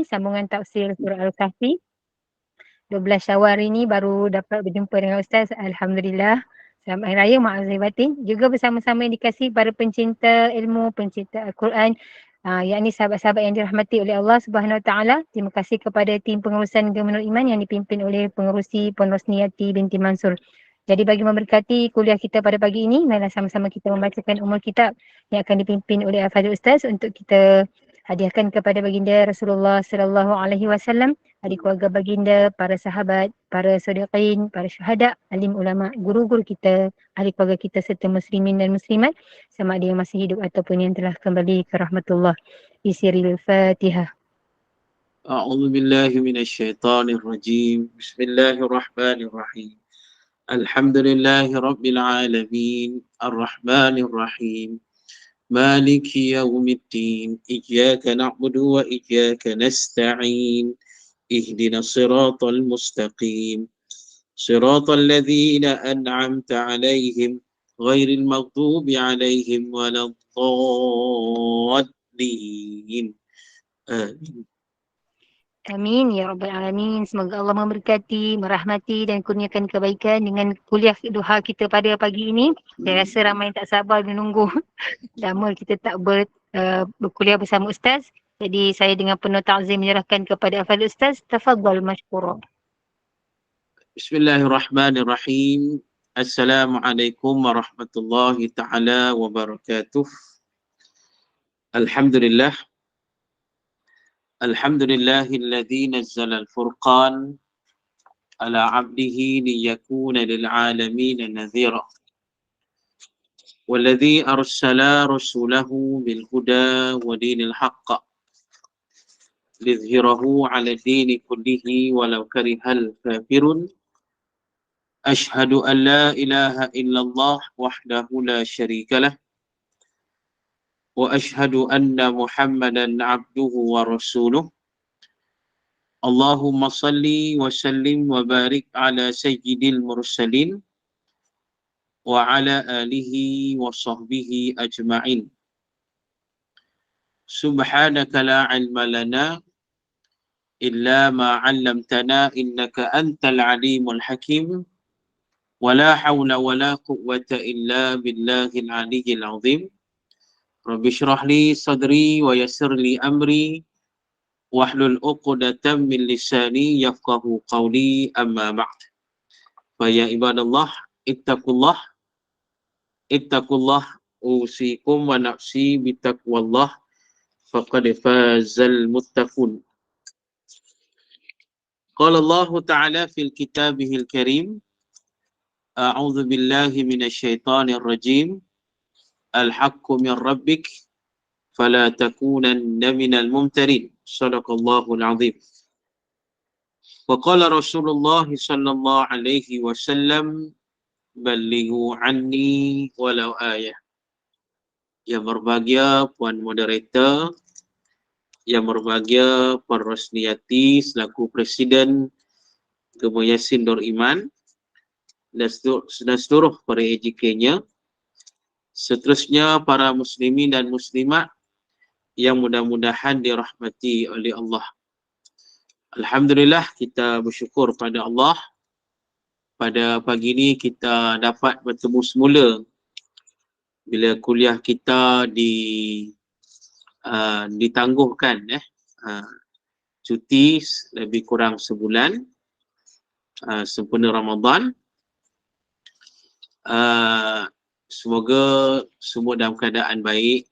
sambungan tafsir surah Al-Kahfi. 12 Syawal ini baru dapat berjumpa dengan Ustaz. Alhamdulillah. Selamat Hari Raya, maaf zahir batin. Juga bersama-sama yang dikasihi para pencinta ilmu, pencinta Al-Quran, yakni sahabat-sahabat yang dirahmati oleh Allah Subhanahu Wa Taala. Terima kasih kepada tim pengurusan Gemenur Iman yang dipimpin oleh pengerusi Puan Rosniati binti Mansur. Jadi bagi memberkati kuliah kita pada pagi ini, marilah sama-sama kita membacakan umul kitab yang akan dipimpin oleh Al-Fadhil Ustaz untuk kita hadiahkan kepada baginda Rasulullah sallallahu alaihi wasallam, ahli keluarga baginda, para sahabat, para sadiqin, para syuhada, alim ulama, guru-guru kita, ahli keluarga kita serta muslimin dan muslimat sama ada yang masih hidup ataupun yang telah kembali ke rahmatullah. Bisiril Fatihah. أعوذ بالله من الشيطان الرجيم بسم الله الرحمن الرحيم الحمد لله رب العالمين الرحمن الرحيم مالك يوم الدين إياك نعبد وإياك نستعين اهدنا الصراط المستقيم صراط الذين أنعمت عليهم غير المغضوب عليهم ولا الضالين آمين. Amin ya rabbal alamin. Semoga Allah memberkati, merahmati dan kurniakan kebaikan dengan kuliah duha kita pada pagi ini. Saya rasa ramai yang tak sabar menunggu. Lama kita tak berkuliah bersama Ustaz. Jadi saya dengan penuh ta'zim menyerahkan kepada Al-Fadhil Ustaz. Tafadhal mashkura. Bismillahirrahmanirrahim. Assalamualaikum warahmatullahi ta'ala wabarakatuh. Alhamdulillah. Alhamdulillahilladzi nazzala al-furqan ala 'abdihi liyakuna lil'alamin nadhira. Walladzi arsala rasulahu bil huda wa dinil haqq lidhhirahu 'ala ad-dini kullihi walau karihal kafirun. Ashhadu an la ilaha illallah wahdahu la syarika lah wa ashhadu anna Muhammadan abduhu wa rasuluh. Allahumma salli wa sallim wa barik ala sayyidil mursalin wa ala alihi wa sahbihi ajma'in. Subhanaka la ilma lana illa ma 'allamtana innaka antal alimul hakim. Wala hawla wala quwwata illa billahil aliyyil azim. Rabbi shrah li sadri wa yassir li amri wahlul 'uqdatam min lisani yafqahu qawli, amma ba'd. Fa ya ibadallah ittaqullah usikum wa nafsi bitaqwallah faqad fazal muttaqun. Qala Allah ta'ala fil kitabihil karim, a'udzu billahi minasyaitonir rajim. Al-haqqu min rabbik fala takunanna minal mumtarin. Shadaqallahul azim. Wa qala Rasulullah sallallahu alaihi wasallam, ballighu anni walau ayah. Yang berbahagia Puan Moderator, yang berbahagia Puan Rosniati selaku Presiden Gemah Yasin Nur Iman dan seluruh para AJK-nya, seterusnya para muslimin dan muslimat yang mudah-mudahan dirahmati oleh Allah. Alhamdulillah, kita bersyukur pada Allah. Pada pagi ini kita dapat bertemu semula bila kuliah kita ditangguhkan cuti lebih kurang sebulan sempena Ramadan. Semoga semua dalam keadaan baik,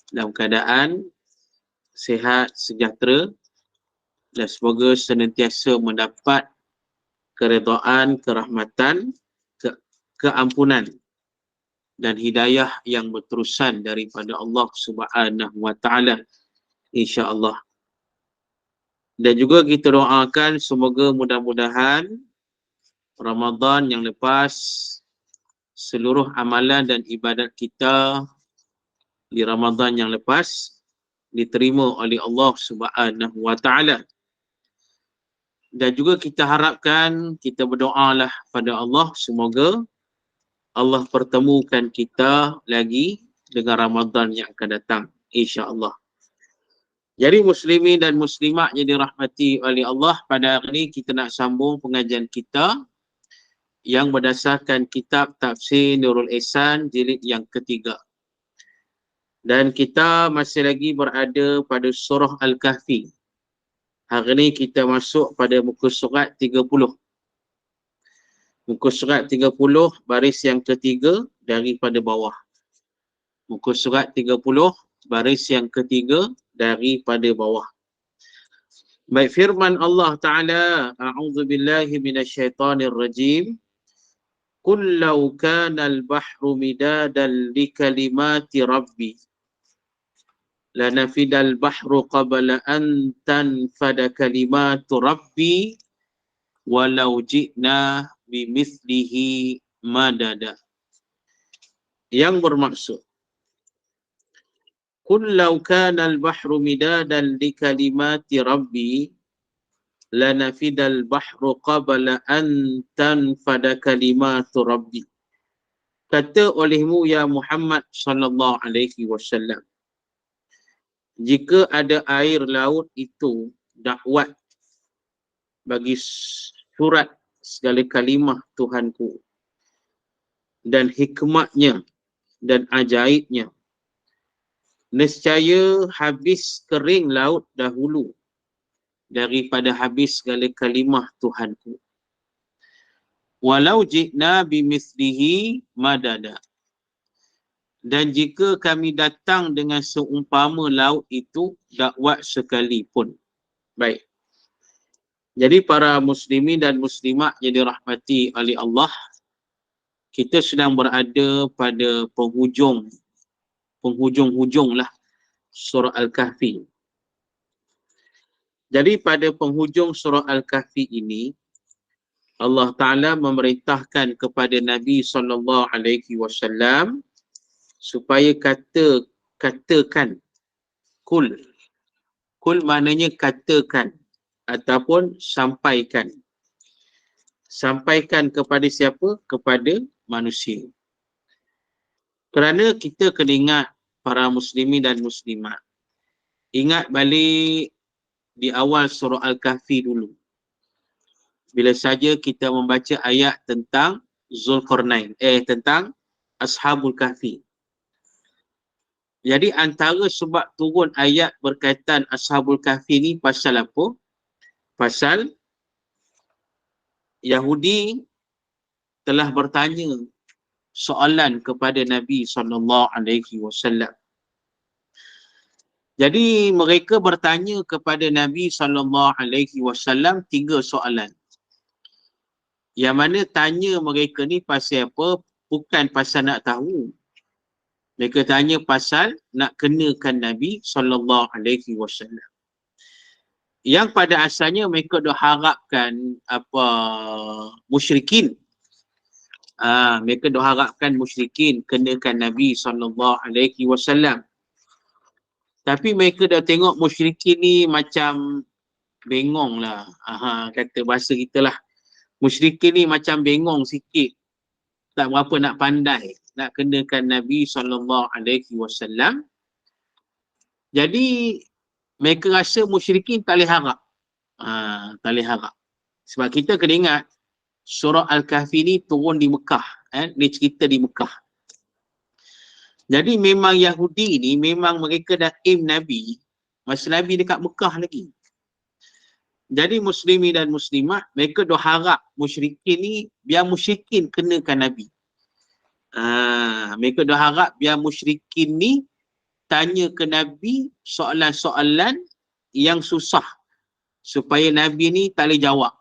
dalam keadaan sihat, sejahtera, dan semoga senantiasa mendapat keredaan, kerahmatan, keampunan dan hidayah yang berterusan daripada Allah Subhanahu wa Ta'ala, insya-Allah. Dan juga kita doakan semoga mudah-mudahan Ramadan yang lepas seluruh amalan dan ibadat kita di Ramadan yang lepas diterima oleh Allah Subhanahu wa Ta'ala. Dan juga kita harapkan, kita berdoalah pada Allah semoga Allah pertemukan kita lagi dengan Ramadan yang akan datang, insya-Allah. Jadi muslimin dan muslimat yang dirahmati oleh Allah, pada hari ini kita nak sambung pengajian kita yang berdasarkan kitab Tafsir Nurul Ihsan jilid yang ketiga. Dan kita masih lagi berada pada surah Al-Kahfi. Hari ini kita masuk pada muka surat 30. Muka surat 30 baris yang ketiga daripada bawah. Muka surat 30 baris yang ketiga daripada bawah. Baik, firman Allah Ta'ala, A'udzu billahi minasyaitonir rajim. Qul law kana al-bahru midadan li kalimati rabbi lanafida al-bahru qabla an tanfada kalimatu rabbi walau ji'na bimithlihi madada. Yang bermaksud, Qul law kana al-bahru midadan li kalimati rabbi lanafidal bahru qabla an tanfada kalimatu rabbi. Kata olehmu ya Muhammad sallallahu alaihi wasallam, jika ada air laut itu dakwat bagi surat segala kalimah Tuhanku dan hikmatnya dan ajaibnya, nescaya habis kering laut dahulu daripada habis segala kalimah Tuhanku. Walau ji'na bimithlihi madada. Dan jika kami datang dengan seumpama laut itu dakwat sekalipun. Baik. Jadi para muslimin dan muslimat yang dirahmati oleh Allah, kita sedang berada pada penghujung lah surah Al-Kahfi. Jadi pada penghujung surah Al-Kahfi ini, Allah Ta'ala memerintahkan kepada Nabi SAW supaya katakan, kul. Kul maknanya katakan ataupun sampaikan. Sampaikan kepada siapa? Kepada manusia. Kerana kita kena ingat para muslimin dan muslimat. Ingat balik di awal surah Al-Kahfi dulu. Bila saja kita membaca ayat tentang Zulkarnain, tentang Ashabul Kahfi. Jadi antara sebab turun ayat berkaitan Ashabul Kahfi ni pasal apa? Pasal Yahudi telah bertanya soalan kepada Nabi SAW. Jadi mereka bertanya kepada Nabi SAW 3 soalan. Yang mana tanya mereka ni pasal apa? Bukan pasal nak tahu. Mereka tanya pasal nak kenakan Nabi SAW. Yang pada asalnya mereka dah harapkan musyrikin. Mereka dah harapkan musyrikin kenakan Nabi SAW. Tapi mereka dah tengok musyrikin ni macam bengong lah. Kata bahasa kita lah. Musyrikin ni macam bengong sikit. Tak berapa nak pandai nak kenakan Nabi SAW. Jadi mereka rasa musyrikin tak boleh harap. Tak boleh harap. Sebab kita kena ingat surah Al-Kahfi ni turun di Mekah. Dia cerita di Mekah. Jadi memang Yahudi ni memang mereka dah aim Nabi masa Nabi dekat Mekah lagi. Jadi muslimin dan muslimat, mereka dah harap musyrikin ni biar musyrikin kenakan Nabi. Mereka dah harap biar musyrikin ni tanya ke Nabi soalan-soalan yang susah supaya Nabi ni tak boleh jawab.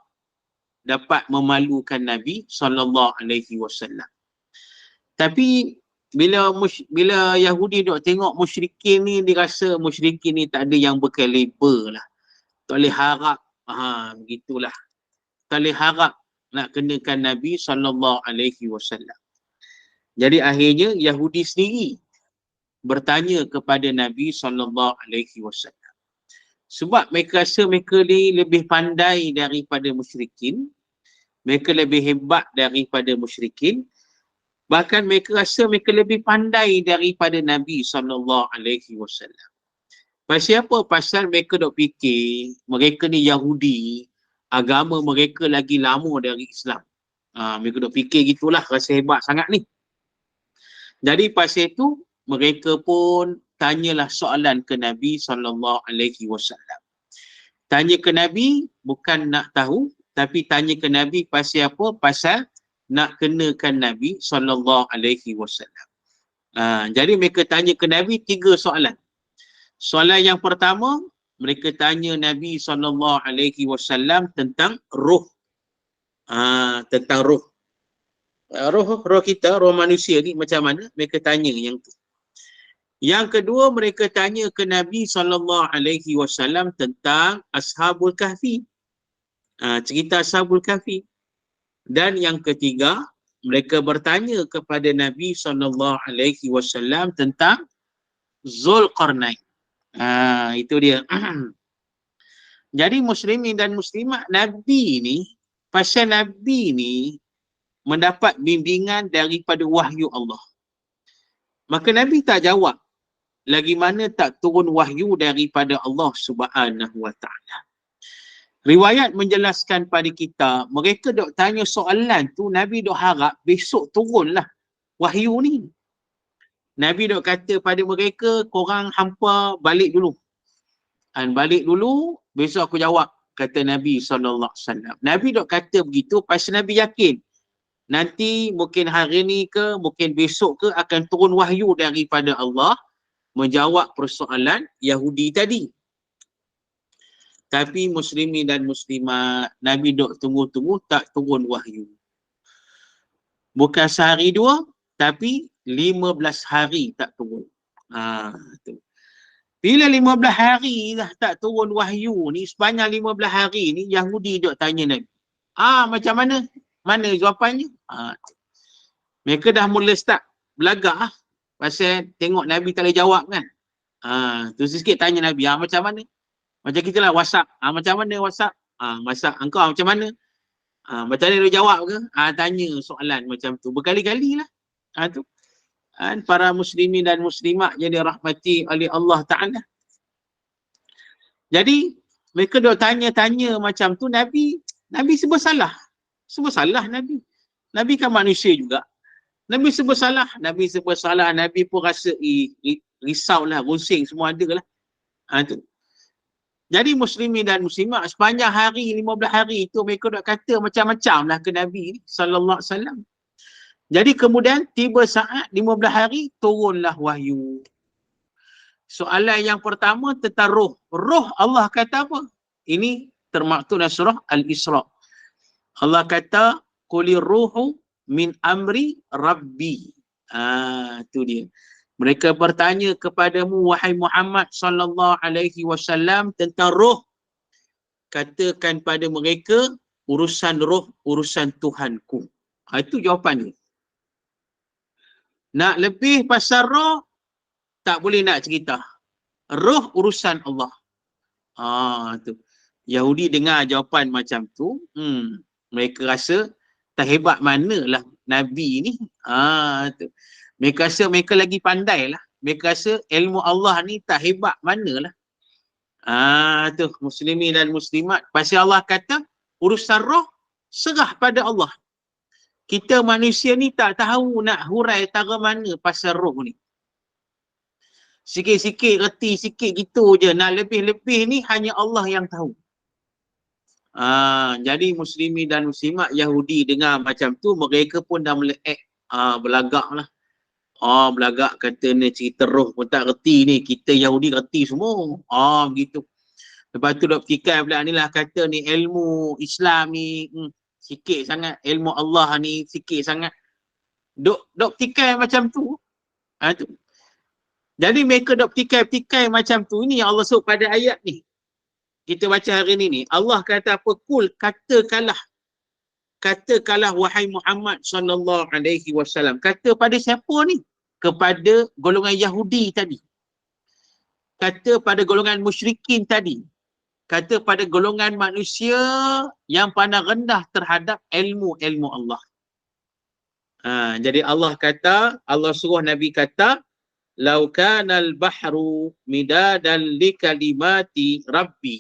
Dapat memalukan Nabi SAW. Tapi bila Yahudi duk tengok musyrikin ni, dia rasa musyrikin ni tak ada yang berkaliber lah. Tak boleh harap. Begitulah. Tak boleh harap nak kenakan Nabi SAW. Jadi akhirnya Yahudi sendiri bertanya kepada Nabi SAW. Sebab mereka rasa mereka ni lebih pandai daripada musyrikin. Mereka lebih hebat daripada musyrikin. Bahkan mereka rasa mereka lebih pandai daripada Nabi SAW. Pasal apa? Pasal mereka dok fikir mereka ni Yahudi, agama mereka lagi lama dari Islam. Mereka dok fikir gitulah, rasa hebat sangat ni. Jadi pasal itu mereka pun tanyalah soalan ke Nabi SAW. Tanya ke Nabi bukan nak tahu, tapi tanya ke Nabi pasal apa? Pasal nak kenakan Nabi SAW. Jadi mereka tanya ke Nabi 3 soalan. Soalan yang pertama, mereka tanya Nabi SAW tentang roh. Tentang roh. Roh kita, roh manusia ni macam mana? Mereka tanya yang tu. Yang kedua, mereka tanya ke Nabi SAW tentang Ashabul Kahfi. Cerita Ashabul Kahfi. Dan yang ketiga, mereka bertanya kepada Nabi SAW tentang Zulqarnain. Itu dia. Jadi muslimin dan muslimat, Nabi ni, pasal Nabi ni mendapat bimbingan daripada wahyu Allah. Maka Nabi tak jawab, lagi mana tak turun wahyu daripada Allah Subhanahu Wa Taala. Riwayat menjelaskan pada kita, mereka dok tanya soalan tu, Nabi dok harap besok turunlah wahyu ni. Nabi dok kata pada mereka, korang hampa balik dulu. Balik dulu, besok aku jawab, kata Nabi SAW. Nabi dok kata begitu pasal Nabi yakin nanti mungkin hari ni ke, mungkin besok ke akan turun wahyu daripada Allah menjawab persoalan Yahudi tadi. Tapi muslimin dan muslimat, Nabi dok tunggu-tunggu tak turun wahyu. Bukan sehari dua, tapi 15 hari tak turun. Tu. Bila 15 hari dah tak turun wahyu ni, sepanjang 15 hari ni Yahudi dok tanya Nabi. Macam mana? Mana jawapannya? Mereka dah mula start belagak pasal tengok Nabi tak boleh jawab kan. Tu sikit tanya Nabi, macam mana? Macam kita lah WhatsApp. Macam mana WhatsApp? WhatsApp engkau macam mana? Macam mana dia jawab ke? Tanya soalan macam tu. Berkali-kali lah. Tu. Para muslimin dan muslimat yang dirahmati oleh Allah Ta'ala. Jadi, mereka dok tanya-tanya macam tu, Nabi sebab salah. Sebab salah Nabi. Nabi kan manusia juga. Nabi sebab salah. Nabi pun rasa risau lah, runsing semua ada lah. Tu. Jadi muslimin dan muslimat sepanjang hari 15 hari itu mereka dok kata macam-macam lah ke Nabi SAW. Jadi kemudian tiba saat 15 hari turunlah wahyu. Soalan yang pertama tentang roh. Roh Allah kata apa? Ini termaktub dalam surah Al-Isra. Allah kata qulir ruhu min amri rabbi. Itu dia. Mereka bertanya kepadamu wahai Muhammad sallallahu alaihi wasallam tentang roh. Katakan pada mereka urusan roh urusan Tuhanku. Itu jawapan dia. Nak lebih pasal roh tak boleh nak cerita. Roh urusan Allah. Tu. Yahudi dengar jawapan macam tu, mereka rasa tak hebat manalah Nabi ni. Tu. Mereka rasa mereka lagi pandai lah. Mereka rasa ilmu Allah ni tak hebat manalah. Tu muslimin dan muslimat. Pasal Allah kata urusan roh serah pada Allah. Kita manusia ni tak tahu nak hurai tara mana pasal roh ni. Sikit-sikit reti sikit gitu je. Nak lebih-lebih ni hanya Allah yang tahu. Jadi muslimin dan muslimat Yahudi dengar macam tu, mereka pun dah mula belagak lah. Belagak kata ni cerita roh pun tak reti ni. Kita Yahudi reti semua. Begitu. Lepas tu dok petikai pula ni lah kata ni ilmu Islam ni sikit sangat. Ilmu Allah ni sikit sangat. Dok petikai macam tu. Tu. Jadi mereka dok petikai macam tu. Ini yang Allah sebut pada ayat ni. Kita baca hari ni. Allah kata apa? Kul, katakanlah wahai Muhammad sallallahu alaihi wasallam. Kata pada siapa ni? Kepada golongan Yahudi tadi. Kata pada golongan musyrikin tadi. Kata pada golongan manusia yang pandang rendah terhadap ilmu Allah. Jadi Allah kata, Allah suruh Nabi kata, Lau kana al-bahru midadan li kalimati rabbi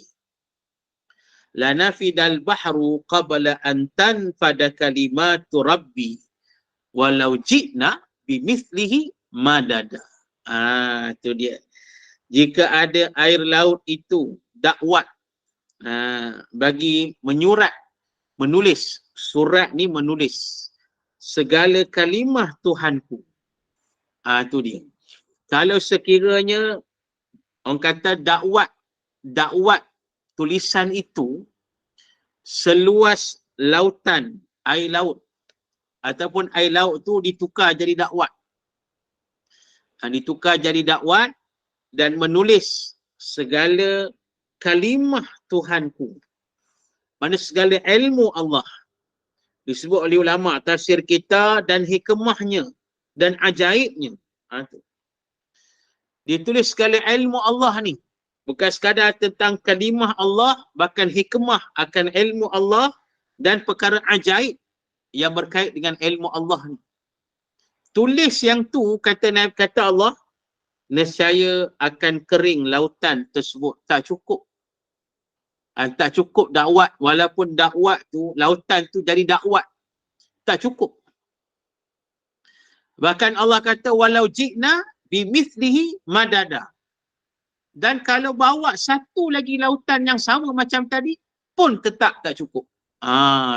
lanafidal bahru qabla an tanfada kalimatu rabbi walau ji'na bimithlihi madada. Itu dia. Jika ada air laut itu dakwat bagi menulis, surat ni menulis segala kalimah Tuhanku. Itu dia. Kalau sekiranya orang kata dakwat tulisan itu seluas lautan, air laut, ataupun air laut tu ditukar jadi dakwat. Ditukar jadi dakwat dan menulis segala kalimah Tuhanku. Mana segala ilmu Allah. Disebut oleh ulama tafsir kita dan hikmahnya dan ajaibnya. Ditulis segala ilmu Allah ni. Bukan sekadar tentang kalimah Allah, bahkan hikmah akan ilmu Allah dan perkara ajaib yang berkait dengan ilmu Allah ni. Tulis yang tu, kata Allah, nescaya akan kering lautan tersebut. Tak cukup. Tak cukup dakwat. Walaupun dakwat tu, lautan tu jadi dakwat. Tak cukup. Bahkan Allah kata, walau ji'na bimithlihi madada. Dan kalau bawa satu lagi lautan yang sama macam tadi, pun tetap tak cukup.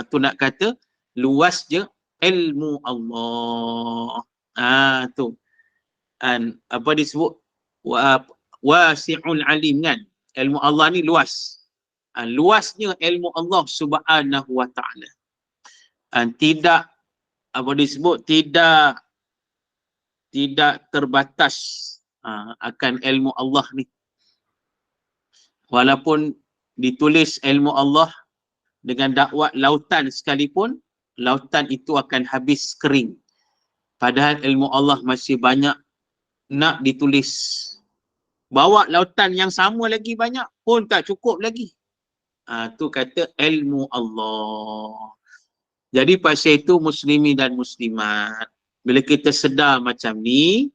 Tu nak kata, luas je ilmu Allah. Tu. Apa disebut? Wasi'ul alim kan? Ilmu Allah ni luas. Luasnya ilmu Allah subhanahu wa ta'ala. Tidak, apa disebut? Tidak terbatas akan ilmu Allah ni. Walaupun ditulis ilmu Allah dengan dakwat lautan sekalipun, lautan itu akan habis kering. Padahal ilmu Allah masih banyak nak ditulis. Bawa lautan yang sama lagi banyak pun tak cukup lagi. Tu kata ilmu Allah. Jadi pasal itu muslimin dan muslimat, bila kita sedar macam ni,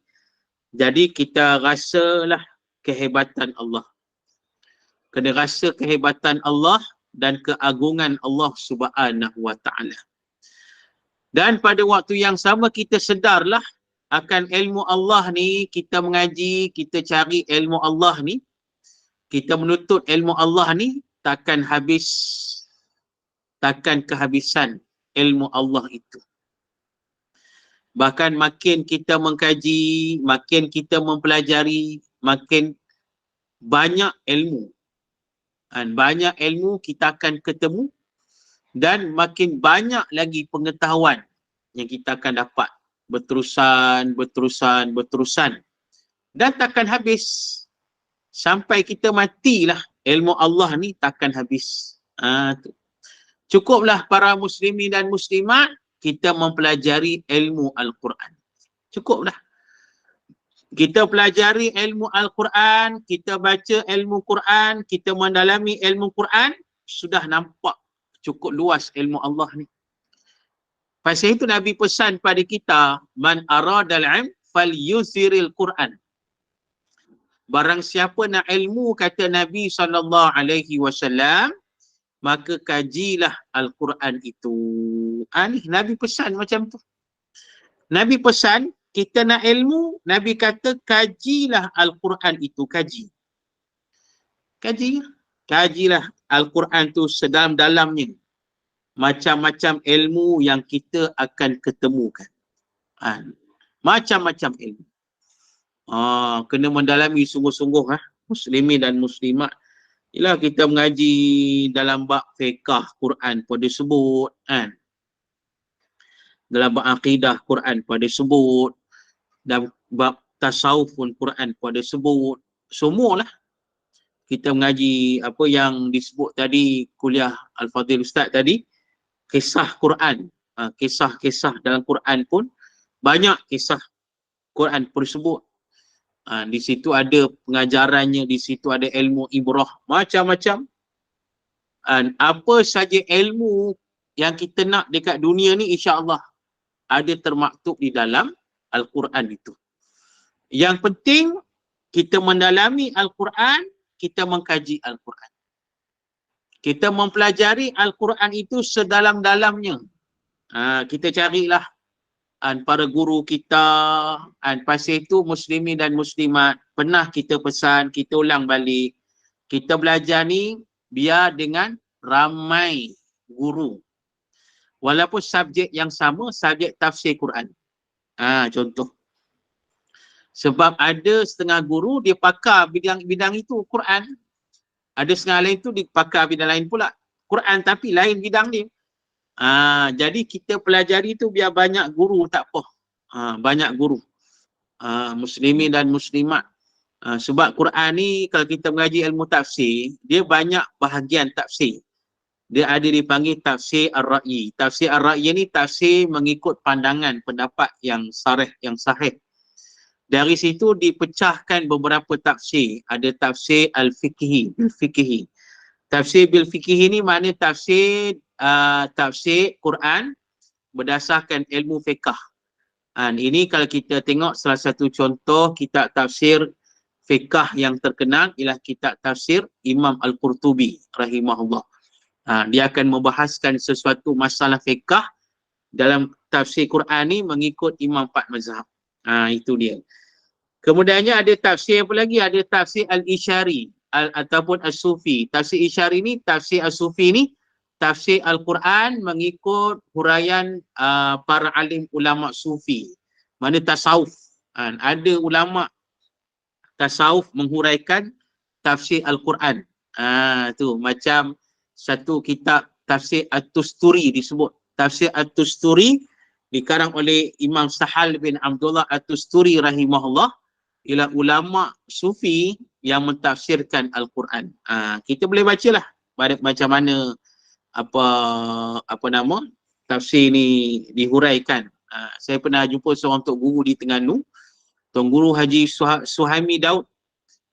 jadi kita rasalah kehebatan Allah. Kena rasa kehebatan Allah dan keagungan Allah subhanahu wa ta'ala. Dan pada waktu yang sama kita sedarlah akan ilmu Allah ni, kita mengaji, kita cari ilmu Allah ni, kita menuntut ilmu Allah ni, takkan kehabisan ilmu Allah itu. Bahkan makin kita mengkaji, makin kita mempelajari, makin banyak ilmu. Dan banyak ilmu kita akan ketemu dan makin banyak lagi pengetahuan yang kita akan dapat. Berterusan. Dan takkan habis. Sampai kita matilah, ilmu Allah ni takkan habis. Cukuplah para muslimin dan muslimat kita mempelajari ilmu Al-Quran. Cukuplah. Kita pelajari ilmu Al-Quran, kita baca ilmu Quran, kita mendalami ilmu Quran, sudah nampak cukup luas ilmu Allah ni. Pasal itu Nabi pesan pada kita, man aradal ilm falyusiril Quran. Barang siapa nak ilmu, kata Nabi SAW, maka kajilah Al-Quran itu. Ni Nabi pesan macam tu. Nabi pesan, kita nak ilmu, Nabi kata kajilah Al-Quran itu, kaji. Kajilah Al-Quran tu sedalam-dalamnya. Macam-macam ilmu yang kita akan ketemukan. Macam-macam ilmu. Kena mendalami sungguh-sungguh muslimin dan muslimat. Ialah kita mengaji dalam bab fiqh Quran pun disebut kan. Dalam bab akidah Quran pun disebut. Dan bab tasawuf pun Quran pun disebut. Semualah kita mengaji apa yang disebut tadi kuliah Al-Fadhil Ustaz tadi, kisah Quran. Kisah-kisah dalam Quran pun banyak, kisah Quran pun disebut. Di situ ada pengajarannya, di situ ada ilmu ibrah, macam-macam. Apa saja ilmu yang kita nak dekat dunia ni, insya-Allah ada termaktub di dalam Al-Quran itu. Yang penting kita mendalami Al-Quran, kita mengkaji Al-Quran. Kita mempelajari Al-Quran itu sedalam-dalamnya. Kita carilah para guru kita, pasal itu muslimin dan muslimat, pernah kita pesan, kita ulang balik. Kita belajar ni biar dengan ramai guru. Walaupun subjek yang sama, subjek tafsir Quran. Contoh. Sebab ada setengah guru dia pakar bidang itu Quran. Ada setengah lain tu dia pakar bidang lain pula Quran, tapi lain bidang dia. Jadi kita pelajari tu biar banyak guru, tak apa. Banyak guru. Muslimin dan muslimat. Sebab Quran ni kalau kita mengaji ilmu tafsir, dia banyak bahagian tafsir. Dia ada dipanggil tafsir ar-ra'yi. Tafsir ar-ra'yi ni tafsir mengikut pandangan, pendapat yang sahih. Dari situ dipecahkan beberapa tafsir. Ada tafsir al-fiqhi, bil-fiqhi. Tafsir bil-fiqhi ni makna tafsir Quran berdasarkan ilmu fiqh. Ini kalau kita tengok salah satu contoh kitab tafsir fiqh yang terkenal ialah kitab tafsir Imam Al-Qurtubi rahimahullah. Dia akan membahaskan sesuatu masalah fiqh dalam tafsir Quran ni mengikut Imam 4 mazhab. Itu dia. Kemudiannya ada tafsir apa lagi? Ada tafsir Al-Isyari ataupun As-Sufi. Tafsir Isyari ni, tafsir As-Sufi ni, tafsir Al-Quran mengikut huraian para alim ulama Sufi. Mana tasawuf. Ada ulama tasawuf menghuraikan tafsir Al-Quran. Tu macam satu kitab tafsir At-Tusturi disebut. Tafsir At-Tusturi dikarang oleh Imam Sahal bin Abdullah At-Tusturi rahimahullah, ialah ulama Sufi yang mentafsirkan Al-Quran. Kita boleh bacalah macam mana apa nama tafsir ni dihuraikan. Saya pernah jumpa seorang tok guru di Terengganu, Tuan Guru Haji Suhaimi Daud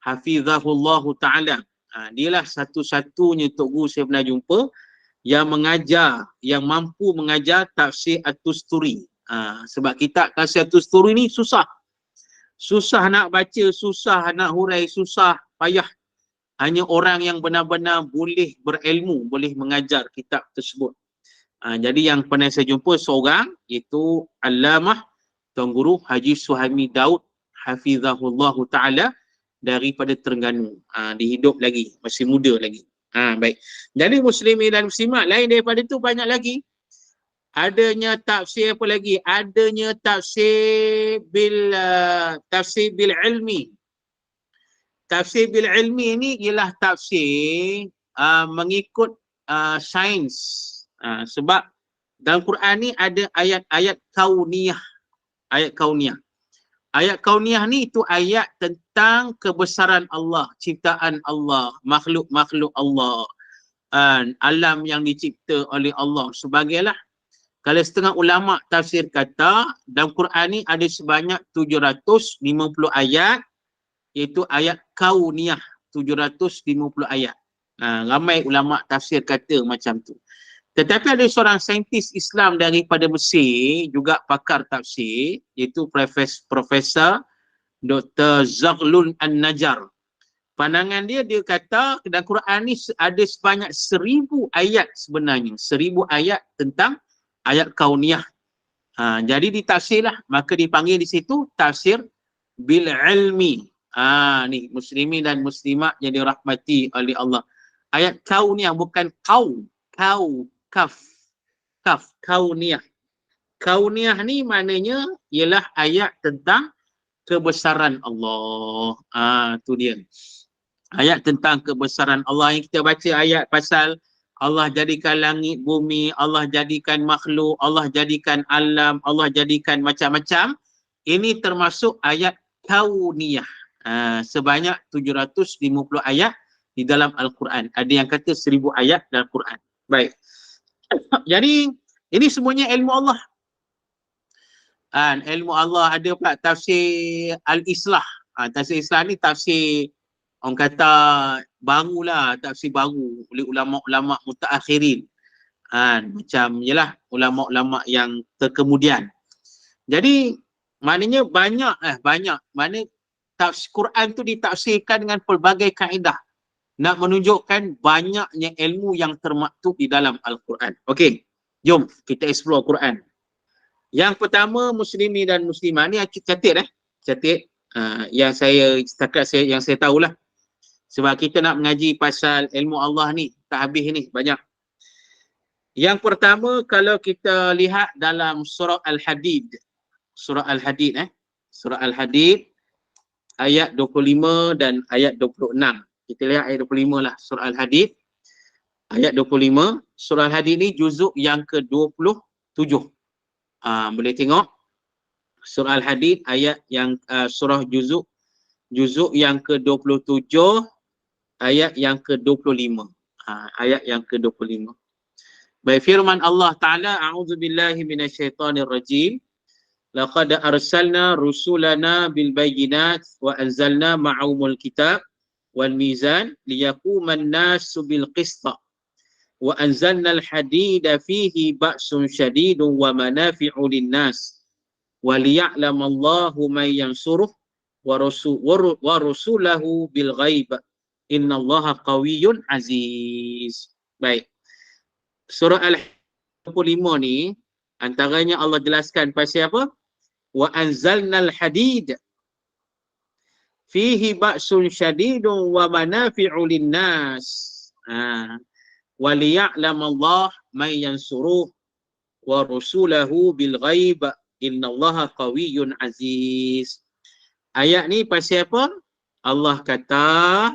hafizahullah taala. Dialah satu-satunya tok guru saya pernah jumpa yang mengajar, yang mampu mengajar tafsir At-Tusturi. Sebab kitab tafsir At-Tusturi ni susah nak baca, susah nak hurai, susah, payah. Hanya orang yang benar-benar boleh berilmu, boleh mengajar kitab tersebut. Jadi yang pernah saya jumpa seorang, iaitu Allamah Tuan Guru Haji Suhaimi Daud hafizahullah ta'ala daripada Terengganu. Dia hidup lagi, masih muda lagi. Baik. Jadi muslimin dan muslimat, lain daripada itu banyak lagi. Adanya tafsir apa lagi? Adanya tafsir bil ilmi. Tafsir bil ilmi ini ialah tafsir mengikut sains. Sebab dalam Quran ni ada ayat-ayat kauniyah. Ayat kauniyah. Ayat kauniyah ni itu ayat tentang kebesaran Allah, ciptaan Allah, makhluk-makhluk Allah, alam yang dicipta oleh Allah. Sebagailah. Kalau setengah ulama tafsir kata dalam Quran ni ada sebanyak 750 ayat, iaitu ayat kauniyah, 750 ayat. Ramai ulama tafsir kata macam tu. Tetapi ada seorang saintis Islam daripada Mesir, juga pakar tafsir, iaitu Profesor Dr. Zaghlul An-Najjar. Pandangan dia kata dalam Quran ni ada sebanyak 1000 ayat sebenarnya. 1000 ayat tentang ayat kauniyah. Jadi ditafsirlah, maka dipanggil di situ tafsir bil ilmi. Ni muslimin dan muslimat yang dirahmati oleh Allah. Ayat kauniyah, bukan kaf kauniyah. Kauniyah ni maknanya ialah ayat tentang kebesaran Allah. Tu dia. Ayat tentang kebesaran Allah yang kita baca, ayat pasal Allah jadikan langit, bumi, Allah jadikan makhluk, Allah jadikan alam, Allah jadikan macam-macam. Ini termasuk ayat kauniyah. Sebanyak 750 ayat di dalam Al-Quran. Ada yang kata 1000 ayat dalam Quran. Baik. Jadi, ini semuanya ilmu Allah. Ilmu Allah. Ada pula tafsir Al-Islah. Tafsir Islah ni tafsir orang kata barulah, tafsir baru oleh ulama-ulama mutaakhirin. Macam jelah ulama-ulama yang terkemudian. Jadi Maknanya banyak. Maknanya Quran tu ditafsirkan dengan pelbagai kaedah. Nak menunjukkan banyaknya ilmu yang termaktub di dalam Al-Quran. Okey, jom kita explore Quran. Yang pertama, muslimi dan muslimah ni catat catat yang saya yang saya tahulah. Sebab kita nak mengaji pasal ilmu Allah ni tak habis ni, banyak. Yang pertama, kalau kita lihat dalam surah Al-Hadid. Surah Al-Hadid Surah Al-Hadid ayat 25 dan ayat 26. Kita lihat ayat 25 lah, surah Al-Hadid ayat 25. Surah Al-Hadid ni juzuk yang ke-27. Boleh tengok surah Al-Hadid ayat yang surah juzuk yang ke-27 ayat yang ke-25. Ayat yang ke-25. Baik, firman Allah Ta'ala, a'udzubillahi minasyaitonirrajim. Laqad arsalna rusulana bil bayyinat wa anzalna ma'ahumul kitab wal mizan liyaquman nasu bil qista wa anzalna al hadida fihi ba'sun syadidun wa manafi'u lin nas wa liya'lam Allahu man yansuruh wa rasulahu bil ghaib innallaha qawiyyun aziz. Baik, surah Al-25 ni antaranya Allah jelaskan pasal apa? Wa anzalnal hadid fihi ba'sun syadidun wa manafi'u linnas wa liya'lam Allah man yansuruh wa rasulahu bil ghaib innallaha qawiyyun aziz. Ayat ni pasal apa? Allah kata,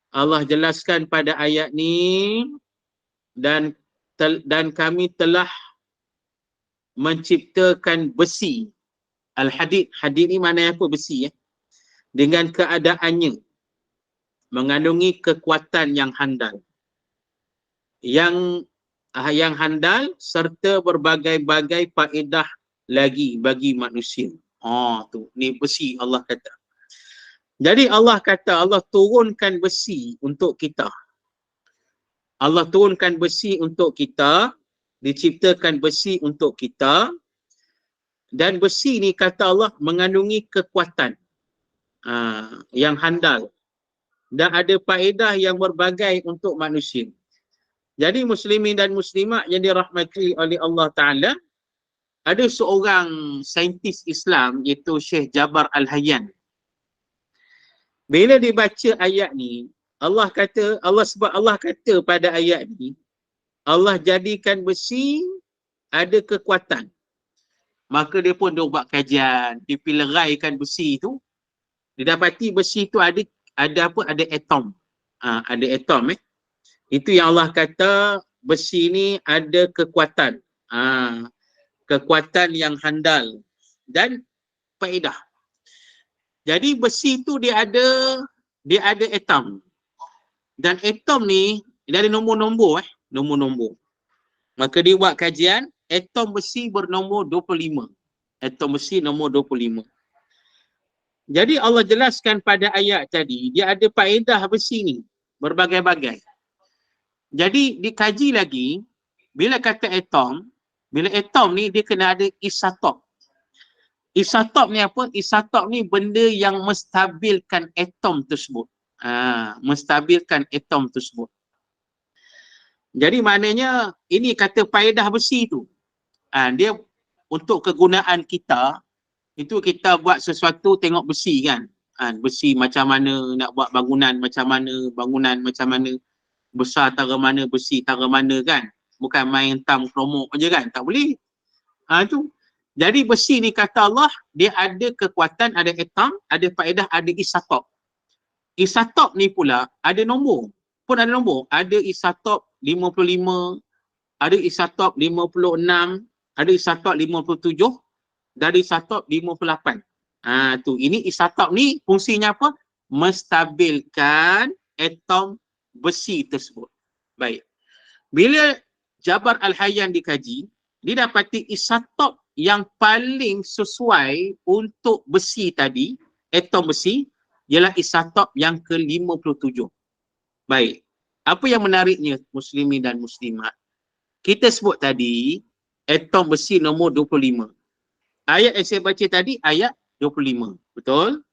Allah jelaskan pada ayat ni, dan kami telah menciptakan besi. Al-Hadid, hadid ni mana apa? Besi dengan keadaannya mengandungi kekuatan yang handal. Yang handal serta berbagai-bagai faedah lagi bagi manusia. Tu ni besi Allah kata. Jadi Allah kata Allah turunkan besi untuk kita. Allah turunkan besi untuk kita, diciptakan besi untuk kita, dan besi ni kata Allah mengandungi kekuatan yang handal dan ada faedah yang berbagai untuk manusia. Jadi muslimin dan muslimat yang dirahmati oleh Allah Ta'ala, ada seorang saintis Islam iaitu Syekh Jabar Al-Hayyan. Bila dibaca ayat ni, Allah kata pada ayat ni, Allah jadikan besi ada kekuatan. Maka dia pun buat kajian, dipileraikan besi tu, didapati besi tu ada atom. Ada atom Itu yang Allah kata besi ni ada kekuatan. Kekuatan yang handal dan faedah. Jadi besi tu dia ada atom. Dan atom ni dia ada nombor-nombor nombor-nombor. Maka dia buat kajian, atom besi bernombor 25. Atom besi nombor 25. Jadi Allah jelaskan pada ayat tadi, dia ada faedah besi ni berbagai-bagai. Jadi dikaji lagi, bila kata atom, bila atom ni dia kena ada isotop. Isotop ni apa? Isotop ni benda yang menstabilkan atom tersebut. Menstabilkan atom tersebut. Jadi maknanya ini kata faedah besi tu. Dia untuk kegunaan kita, itu kita buat sesuatu tengok besi kan. Besi macam mana, nak buat bangunan macam mana, besar tara mana, besi tara mana kan. Bukan main tam kromok je kan, tak boleh. Tu. Jadi besi ni kata Allah, dia ada kekuatan, ada atom, ada faedah, ada isotop. Isotop ni pula ada nombor. Pun ada nombor. Ada isotop 55, ada isotop 56, ada isotop 57, dan ada isotop 58. Tu, ini isotop ni fungsinya apa? Menstabilkan atom besi tersebut. Baik. Bila Jabar Al-Hayyan dikaji, didapati isotop yang paling sesuai untuk besi tadi, atom besi, ialah isotop yang ke-57. Baik. Apa yang menariknya muslimin dan muslimat? Kita sebut tadi, atom besi nombor 25. Ayat yang saya baca tadi ayat 25. Betul?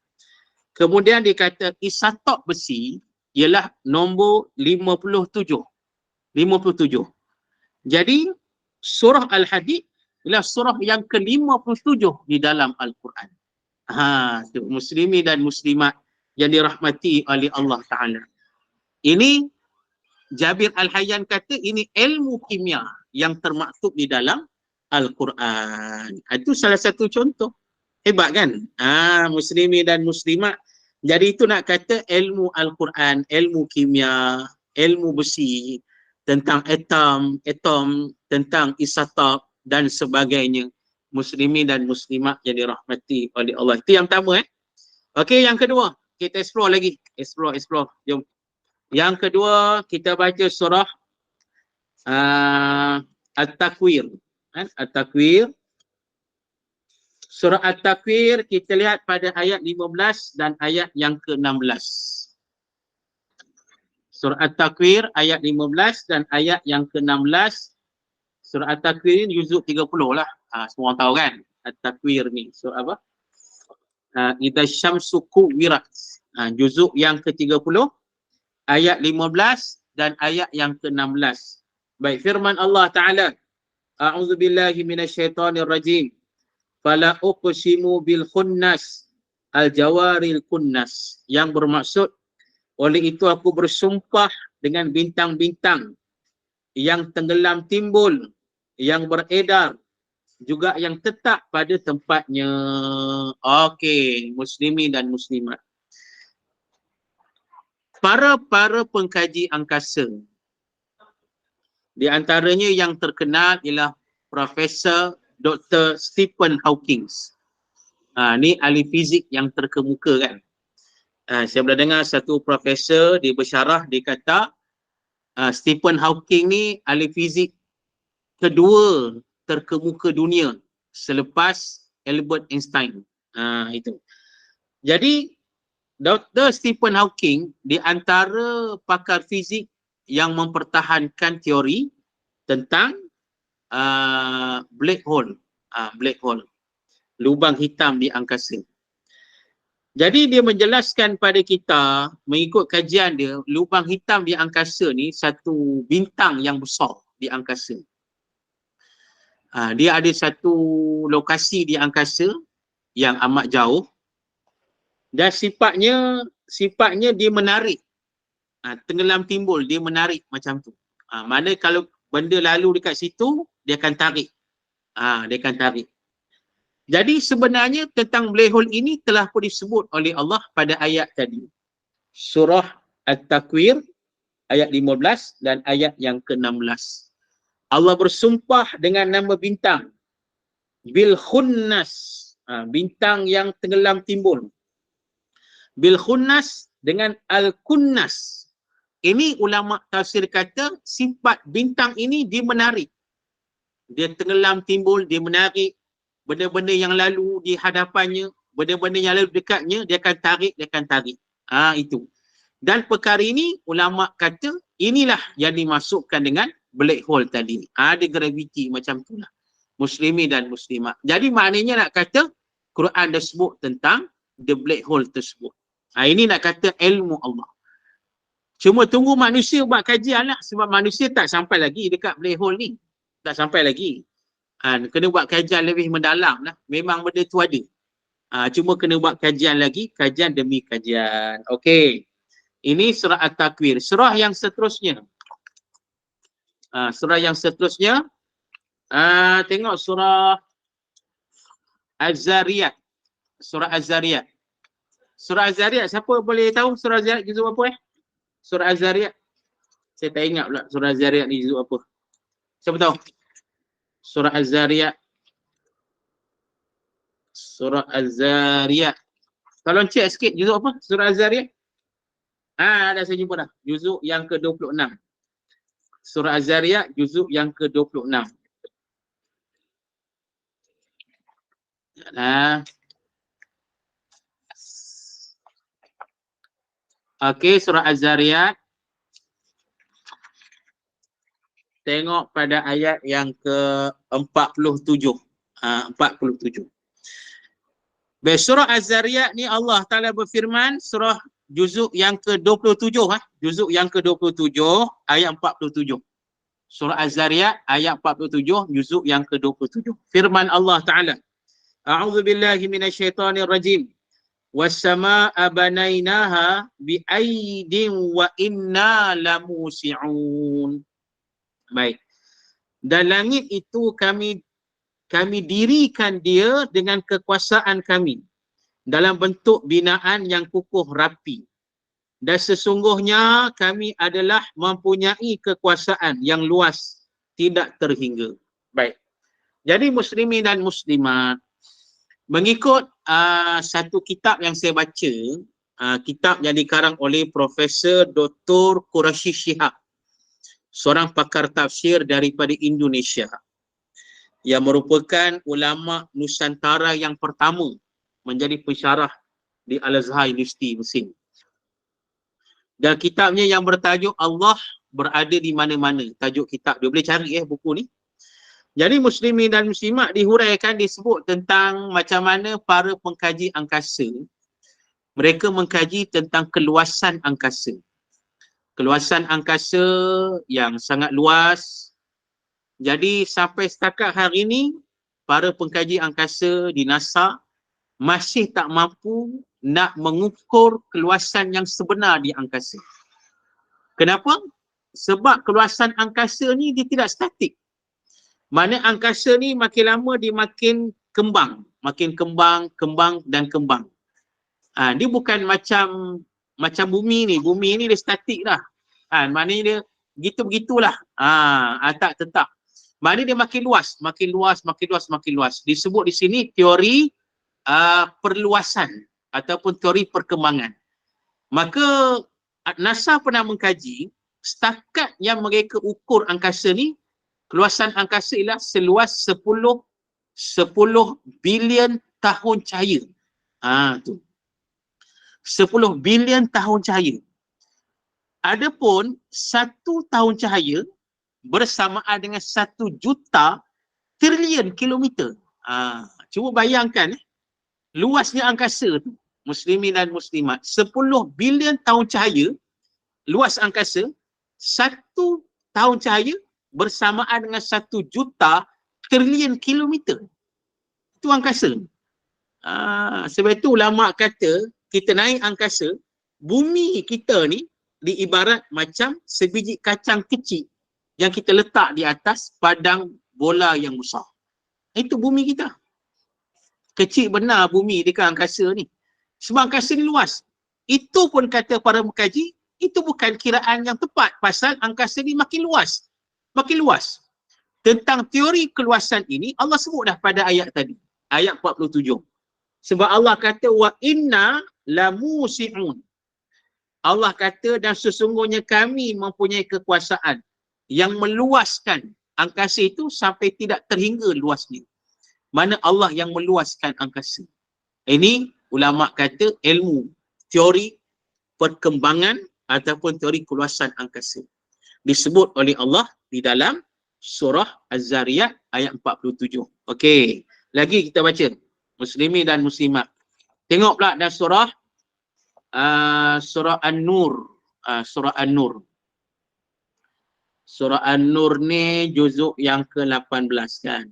Kemudian dia kata isatok besi ialah nombor 57. 57. Jadi surah Al-Hadid ialah surah yang ke-57 di dalam Al-Quran. Muslimi dan muslimat yang dirahmati oleh Allah Ta'ala. Ini Jabir Al-Hayyan kata ini ilmu kimia yang termaktub di dalam Al-Quran. Itu salah satu contoh. Hebat kan? Muslimi dan muslimat. Jadi itu nak kata ilmu Al-Quran, ilmu kimia, ilmu besi, tentang atom, tentang isotop dan sebagainya. Muslimi dan muslimat yang dirahmati oleh Allah. Itu yang pertama. Okey, yang kedua. Kita explore lagi. Explore. Jom. Yang kedua, kita baca surah At-Takwir. At-Takwir. Surah At-Takwir kita lihat pada ayat 15 dan ayat yang ke-16. Surah At-Takwir ayat 15 dan ayat yang ke-16. Surah At-Takwir ni juzuk 30 lah. Semua orang tahu kan? At-Takwir ni surah apa? Idza syamsu kuwirat. Juzuk yang ke-30 ayat 15 dan ayat yang ke-16. Baik, firman Allah Ta'ala. A'udzubillahi minasyaitonirrajim. Fala uqsimu bil khunnas al-jawaril kunnas, yang bermaksud oleh itu aku bersumpah dengan bintang-bintang yang tenggelam timbul, yang beredar juga yang tetap pada tempatnya. Okey, muslimi dan muslimat. Para pengkaji angkasa, di antaranya yang terkenal ialah Profesor Dr. Stephen Hawking. Ni ahli fizik yang terkemuka kan. Saya pernah dengar satu profesor dia bersyarah, dia kata Stephen Hawking ni ahli fizik kedua terkemuka dunia selepas Albert Einstein. Itu. Jadi Dr. Stephen Hawking di antara pakar fizik yang mempertahankan teori tentang black hole, lubang hitam di angkasa. Jadi dia menjelaskan pada kita, mengikut kajian dia, lubang hitam di angkasa ni satu bintang yang besar di angkasa. Dia ada satu lokasi di angkasa yang amat jauh dan sifatnya dia menarik. Tenggelam timbul, dia menarik macam tu. Mana kalau benda lalu dekat situ, dia akan tarik. Dia akan tarik. Jadi sebenarnya tentang black hole ini telah pun disebut oleh Allah pada ayat tadi. Surah At-Takwir ayat 15 dan ayat yang ke-16. Allah bersumpah dengan nama bintang. Bil khunnas. Bintang yang tenggelam timbul. Bil khunnas dengan al-kunnas. Ini ulama tafsir kata sifat bintang ini dia menarik. Dia tenggelam timbul, dia menarik. Benda-benda yang lalu di hadapannya, benda-benda yang lalu dekatnya, dia akan tarik. Itu. Dan perkara ini, ulama kata, inilah yang dimasukkan dengan black hole tadi. Ada graviti macam tu lah. Muslimi dan muslimat. Jadi maknanya nak kata, Quran dah sebut tentang the black hole tersebut. Ini nak kata ilmu Allah. Cuma tunggu manusia buat kajian lah. Sebab manusia tak sampai lagi dekat black hole ni. Tak sampai lagi. Kena buat kajian lebih mendalam lah. Memang benda tu ada. Cuma kena buat kajian lagi. Kajian demi kajian. Okey. Ini surah At-Takwir. Surah yang seterusnya. Tengok surah Az-Zariyat. Surah Az-Zariyat. Surah Az-Zariyat. Siapa boleh tahu surah Az-Zariyat juzuk apa Surah Az-Zariyat. Saya tak ingat pula surah Az-Zariyat ni juzuk apa. Siapa tahu? Surah Az-Zariyat. Surah Az-Zariyat. Tolong cek sikit juzuk apa? Surah Az-Zariyat. Dah saya jumpa dah. Juzuk yang ke-26. Surah Az-Zariyat juzuk yang ke-26. Okey, surah Az-Zariyat. Tengok pada ayat yang ke-47. 47. Baik, surah Az-Zariyat ni Allah Ta'ala berfirman, surah juzuk yang ke-27, juzuk yang ke-27, ayat 47. Surah Az-Zariyat, ayat 47, juzuk yang ke-27. Firman Allah Ta'ala, A'udzu billahi minasyaitonir rajim. Was-samaa'a banainaha bi'aidin wa inna lamusi'un. Baik. Dan langit itu kami dirikan dia dengan kekuasaan kami dalam bentuk binaan yang kukuh rapi. Dan sesungguhnya kami adalah mempunyai kekuasaan yang luas, tidak terhingga. Baik. Jadi muslimin dan muslimat, mengikut satu kitab yang saya baca, kitab yang dikarang oleh Profesor Dr. Quraisy Shihab, seorang pakar tafsir daripada Indonesia, yang merupakan ulama Nusantara yang pertama menjadi pensyarah di Al-Azhar University Mesir. Dan kitabnya yang bertajuk Allah Berada di Mana-Mana. Tajuk kitab dia, boleh cari buku ni. Jadi muslimin dan muslimat dihuraikan, disebut tentang macam mana para pengkaji angkasa mereka mengkaji tentang keluasan angkasa. Keluasan angkasa yang sangat luas. Jadi sampai setakat hari ini para pengkaji angkasa di NASA masih tak mampu nak mengukur keluasan yang sebenar di angkasa. Kenapa? Sebab keluasan angkasa ni dia tidak statik. Mana angkasa ni makin lama dia makin kembang dan kembang. Dia bukan macam bumi ni. Bumi ni dia statik dah. Maknanya dia begitulah. Tak tetap. Maknanya dia makin luas. Disebut di sini teori perluasan ataupun teori perkembangan. Maka NASA pernah mengkaji setakat yang mereka ukur angkasa ni, keluasan angkasa ialah seluas 10 bilion tahun cahaya. Tu. 10 bilion tahun cahaya. Adapun 1 tahun cahaya bersamaan dengan 1 juta trilion kilometer. Cuba bayangkan luasnya angkasa tu, muslimin dan muslimat. 10 bilion tahun cahaya luas angkasa, 1 tahun cahaya bersamaan dengan 1 juta trilion kilometer. Itu angkasa. Sebab itu ulama kata kita naik angkasa, bumi kita ni diibarat macam sebiji kacang kecil yang kita letak di atas padang bola yang besar. Itu bumi kita. Kecil benar bumi dekat angkasa ni. Sebab angkasa ni luas. Itu pun kata para pengkaji, itu bukan kiraan yang tepat pasal angkasa ni makin luas. Makin luas. Tentang teori keluasan ini, Allah sebut dah pada ayat tadi. Ayat 47. Sebab Allah kata, wa inna lamusi'un. Allah kata, dan sesungguhnya kami mempunyai kekuasaan yang meluaskan angkasa itu sampai tidak terhingga luasnya. Mana Allah yang meluaskan angkasa. Ini ulama kata ilmu, teori perkembangan ataupun teori keluasan angkasa. Disebut oleh Allah di dalam surah Az-Zariyat ayat 47. Okey, lagi kita baca. Muslimin dan muslimat. Tengok pula dalam surah An-Nur. Surah An-Nur. Surah An-Nur ni juzuk yang ke-18 kan.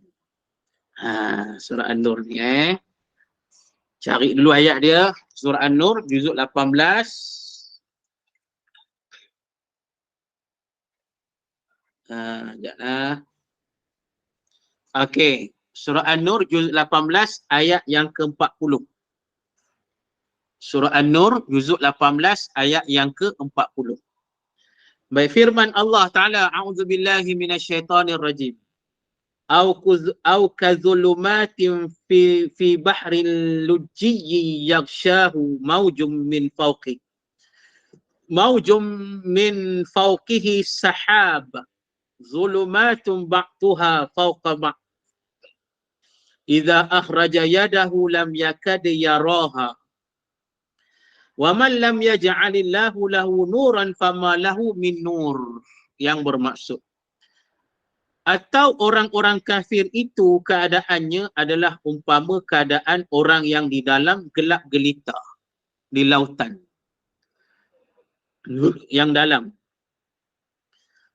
Surah An-Nur ni cari dulu ayat dia. Surah An-Nur juzuk 18. Sekejaplah. Okey. Surah An-Nur juzuk 18 ayat yang ke-40. Surah An-Nur juzuk 18 ayat yang ke-40. Baik, firman Allah Ta'ala, a'udzubillahi minasyaitonir rajim. Au kazulumatin fi bahril lujji yaghshahu maujum min fawqi. Maujum min fawqihi sahab. Zulumatun ba'tuha fawqa ba'. Idza akhraja yadahu lam yakad yaraha. Wa man lam yaj'alillahu lahu nuran fama lahu min nur. Yang bermaksud, Atau orang-orang kafir itu keadaannya adalah umpama keadaan orang yang di dalam gelap gelita di lautan yang dalam,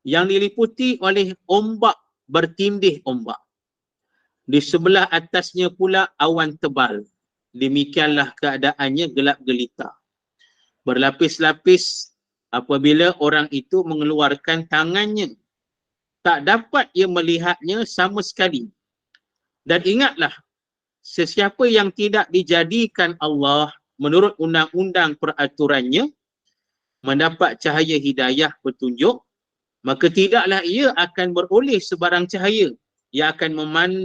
yang diliputi oleh ombak bertindih ombak. Di sebelah atasnya pula awan tebal. Demikianlah keadaannya gelap gelita. Berlapis-lapis apabila orang itu mengeluarkan tangannya. Tak dapat ia melihatnya sama sekali. Dan ingatlah, sesiapa yang tidak dijadikan Allah menurut undang-undang peraturannya mendapat cahaya hidayah petunjuk, maka tidaklah ia akan beroleh sebarang cahaya yang akan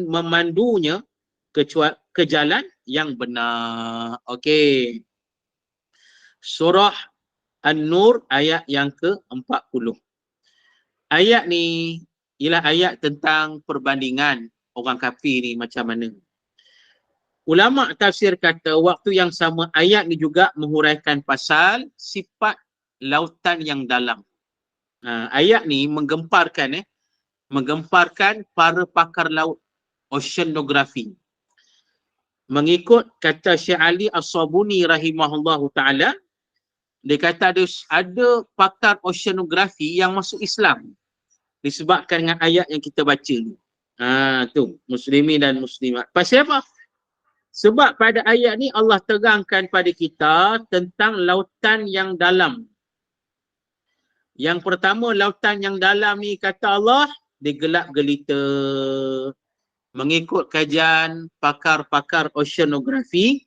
memandunya ke jalan yang benar. Okey. Surah An-Nur ayat yang ke-40. Ayat ni ialah ayat tentang perbandingan orang kafir ni macam mana. Ulama tafsir kata waktu yang sama ayat ni juga menghuraikan pasal sifat lautan yang dalam. Ayat ni menggemparkan para pakar laut, oceanography. Mengikut kata Syekh Ali As-Sabuni rahimahullahu taala, dia kata ada pakar oceanography yang masuk Islam disebabkan dengan ayat yang kita baca ni. Tu muslimin dan muslimat. Pasal apa? Sebab pada ayat ni Allah terangkan pada kita tentang lautan yang dalam. Yang pertama, lautan yang dalam ni kata Allah digelap gelita. Mengikut kajian pakar-pakar oceanography,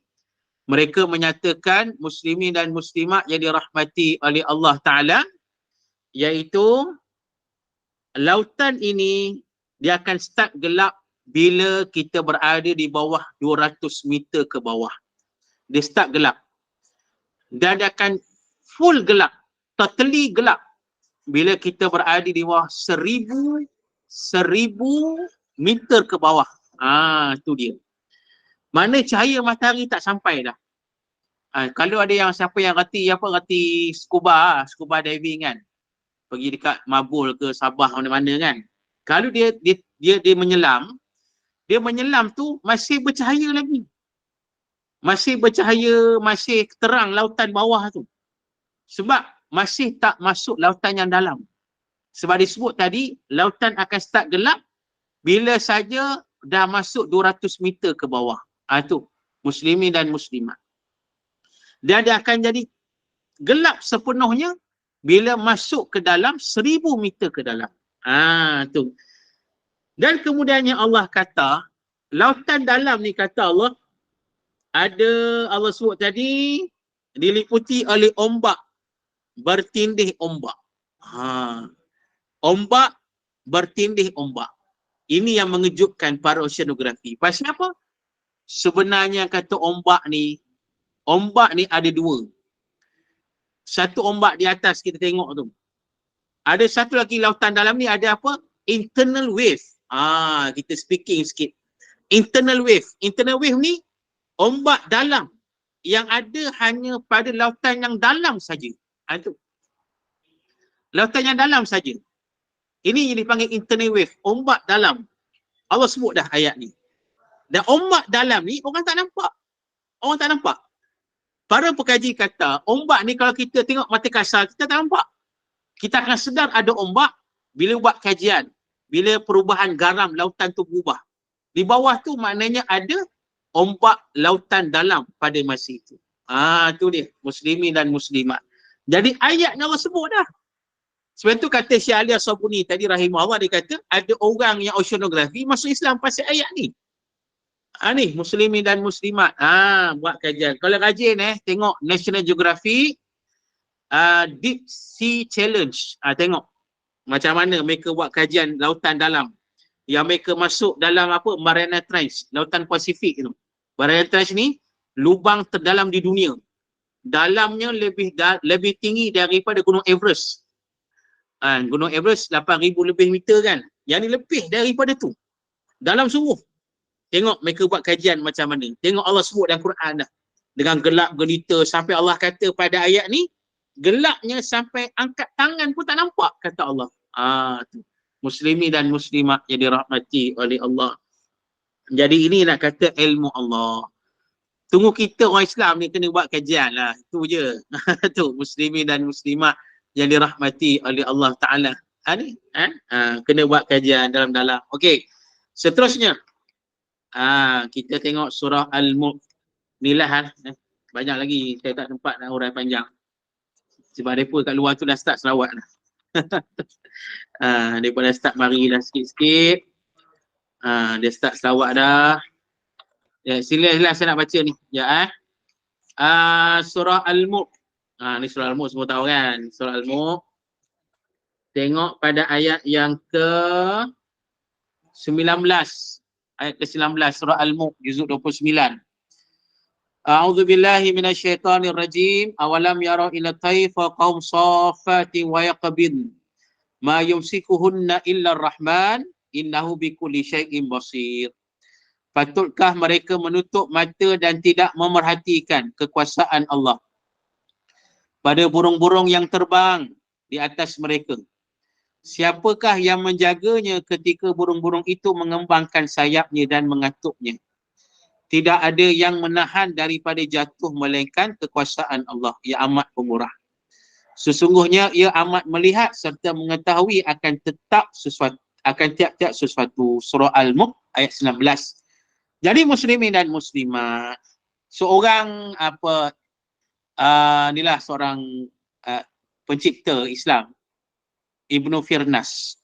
mereka menyatakan muslimin dan muslimat yang dirahmati oleh Allah Ta'ala, iaitu lautan ini dia akan start gelap bila kita berada di bawah 200 meter ke bawah. Dia start gelap. Dan dia akan full gelap, totally gelap bila kita berada di bawah 1000 meter ke bawah. Tu dia. Mana cahaya matahari tak sampai dah. Kalau ada yang siapa yang reti scuba diving kan. Pergi dekat Mabul ke Sabah mana-mana kan. Kalau dia menyelam tu masih bercahaya lagi. Masih bercahaya, masih terang lautan bawah tu. Sebab masih tak masuk lautan yang dalam. Sebab disebut tadi, lautan akan start gelap bila saja dah masuk 200 meter ke bawah. Tu muslimin dan muslimat. Dan dia akan jadi gelap sepenuhnya bila masuk ke dalam 1000 meter ke dalam. Tu. Dan kemudiannya Allah kata, lautan dalam ni kata Allah, Allah sebut tadi, diliputi oleh ombak, bertindih ombak. Ombak, bertindih ombak. Ini yang mengejutkan para oceanografi. Pasal apa? Sebenarnya kata ombak ni ada dua. Satu ombak di atas kita tengok tu. Ada satu lagi lautan dalam ni ada apa? Internal wave. Kita speaking sikit. Internal wave. Internal wave ni ombak dalam yang ada hanya pada lautan yang dalam saja. Itu. Lautan yang dalam saja. Ini yang dipanggil internal wave, ombak dalam. Allah sebut dah ayat ni. Dan ombak dalam ni orang tak nampak. Orang tak nampak. Para pekaji kata, ombak ni kalau kita tengok mata kasar, kita tak nampak. Kita akan sedar ada ombak bila buat kajian. Bila perubahan garam lautan tu berubah. Di bawah tu maknanya ada ombak lautan dalam pada masa itu. Tu dia, muslimin dan muslimat. Jadi ayat ni Allah sebut dah. Sebab itu kata Syekh Ali As-Sabuni tadi rahimahullah, dia kata ada orang yang oceanografi masuk Islam pasal ayat ni. Ni muslimin dan muslimat. Buat kajian. Kalau rajin tengok National Geographic Deep Sea Challenge. Tengok macam mana mereka buat kajian lautan dalam. Yang mereka masuk dalam apa? Mariana Trench, lautan Pasifik tu. Mariana Trench ni lubang terdalam di dunia. Dalamnya lebih tinggi daripada Gunung Everest. Gunung Everest 8,000 lebih meter kan. Yang ni lebih daripada tu. Dalam sungguh. Tengok mereka buat kajian macam mana. Tengok Allah sebut dalam Quran dah. Dengan gelap gelita sampai Allah kata pada ayat ni, gelapnya sampai angkat tangan pun tak nampak, kata Allah. Tu. Muslimi dan muslimat yang dirahmati oleh Allah. Jadi ini nak kata ilmu Allah. Tunggu kita orang Islam ni kena buat kajian lah. Itu je. Tu muslimi dan muslimat yang dirahmati oleh Allah Ta'ala. Kena buat kajian dalam-dalam. Okey. Seterusnya. Kita tengok surah Al-Mulk. Inilah banyak lagi. Saya tak sempat nak urai panjang. Sebab mereka kat luar tu dah start selawat dah. Mereka dah start mari dah sikit-sikit. Dia start selawat dah. Ya, sila saya nak baca ni. Ya, surah Al-Mulk. Ni surah Al-Mulk semua tahu kan. Surah Al-Mulk. Tengok pada ayat yang ke-19. Ayat ke-19 surah Al-Mulk juzuk 29. A'udzu billahi minasyaitonir rajim. Awalam yara ila tayfa qaum saffati wa yaqbid. Ma yumsikuhunna illa ar-Rahman innahu bikulli syai'in basir. Patutkah mereka menutup mata dan tidak memerhatikan kekuasaan Allah pada burung-burung yang terbang di atas mereka? Siapakah yang menjaganya ketika burung-burung itu mengembangkan sayapnya dan mengatuknya? Tidak ada yang menahan daripada jatuh melainkan kekuasaan Allah. Ia amat pemurah. Sesungguhnya ia amat melihat serta mengetahui akan tiap-tiap sesuatu. Surah Al-Mulk ayat 19. Jadi muslimin dan muslimat, seorang inilah seorang pencipta Islam, Ibnu Firnas.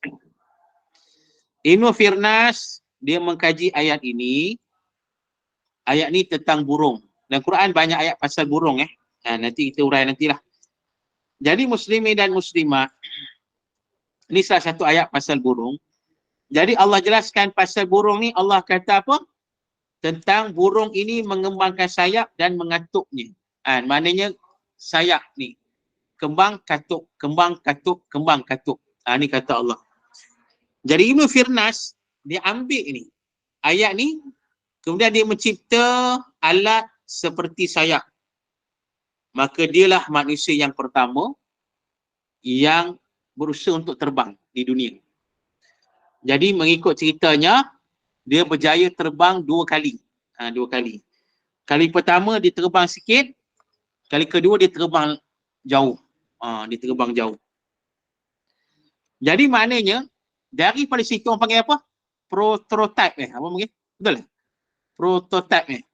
Ibnu Firnas dia mengkaji ayat ini. Ayat ni tentang burung. Dan Quran banyak ayat pasal burung nanti kita urai nantilah. Jadi muslimin dan muslimat, ini salah satu ayat pasal burung. Jadi Allah jelaskan pasal burung ni, Allah kata apa? Tentang burung ini mengembangkan sayap dan mengatuknya. Maknanya sayap ni kembang katuk, kembang katuk, kembang katuk. Ni kata Allah. Jadi Ibnu Firnas dia ambil ini ayat ni, kemudian dia mencipta alat seperti sayap. Maka dialah manusia yang pertama yang berusaha untuk terbang di dunia. Jadi mengikut ceritanya, dia berjaya terbang 2 kali. 2 kali. Kali pertama dia terbang sikit, kali kedua dia terbang jauh. Dia terbang jauh. Jadi maknanya daripada situ orang panggil apa? Prototype apa mungkin? Betul tak? Prototype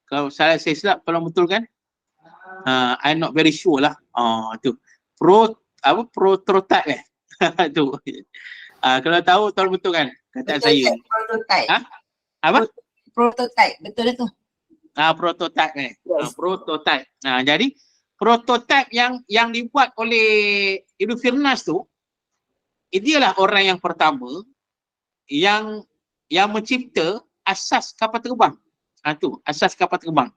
Kalau saya silap, kalau betul kan? I'm not very sure lah. Tu. Prototype tu. Kalau tahu betul kan? Kata betul, saya. Prototype. Apa? Prototype, betul tu. Prototype Yes. Prototype. Jadi prototype yang dibuat oleh Ibnu Firnas tu, dialah orang yang pertama yang mencipta asas kapal terbang. Tu asas kapal terbang.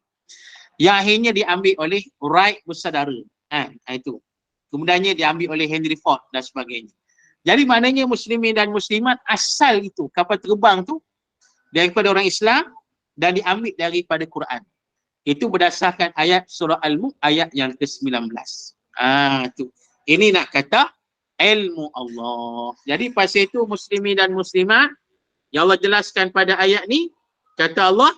Yang akhirnya diambil oleh Wright bersaudara. Itu. Kemudiannya diambil oleh Henry Ford dan sebagainya. Jadi maknanya muslimin dan muslimat, asal itu kapal terbang tu daripada orang Islam dan diambil daripada Quran. Itu berdasarkan ayat surah Al-Mulk ayat yang ke-19. Tu. Ini nak kata ilmu Allah. Jadi pasal itu muslimin dan muslimat, yang Allah jelaskan pada ayat ni, kata Allah,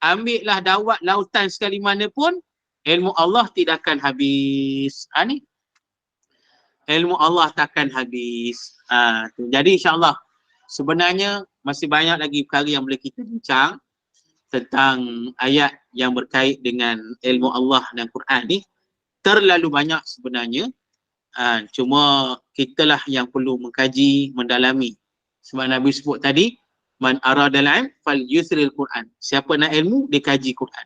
ambillah dawat lautan sekali mana pun, ilmu Allah tidak akan habis. Ni ilmu Allah takkan habis. Jadi insyaAllah sebenarnya masih banyak lagi perkara yang boleh kita bincang tentang ayat yang berkait dengan ilmu Allah dan Quran ni. Terlalu banyak sebenarnya. Cuma kitalah yang perlu mengkaji, mendalami. Sebab Nabi sebut tadi, man aradal ilm fal yusril Quran. Siapa nak ilmu, dia kaji Quran.